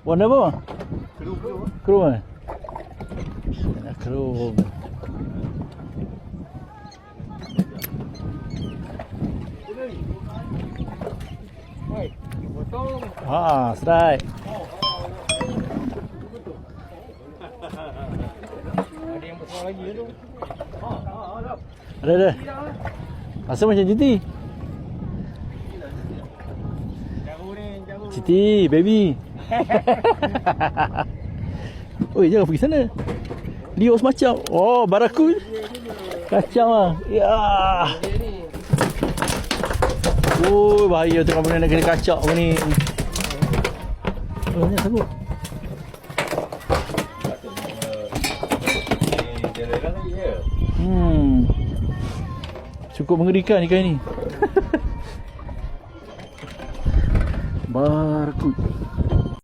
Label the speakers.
Speaker 1: Warna apa?
Speaker 2: Keruh.
Speaker 1: Krom eh? Nak krom.
Speaker 2: Potong.
Speaker 1: Strike.
Speaker 2: Ada yang besar lagi tu.
Speaker 1: Ada. Rasa macam Citi.
Speaker 2: Jauh ni, jauh.
Speaker 1: Citi, baby. Oi, jangan pergi sana. Leo semacam. Oh, baraku. Kacau ah. Ya. Oh, bahaya tu kamu nak kena kacau ni. Oh, ni sabut. Cukup mengerikan ikan ni. Baraku.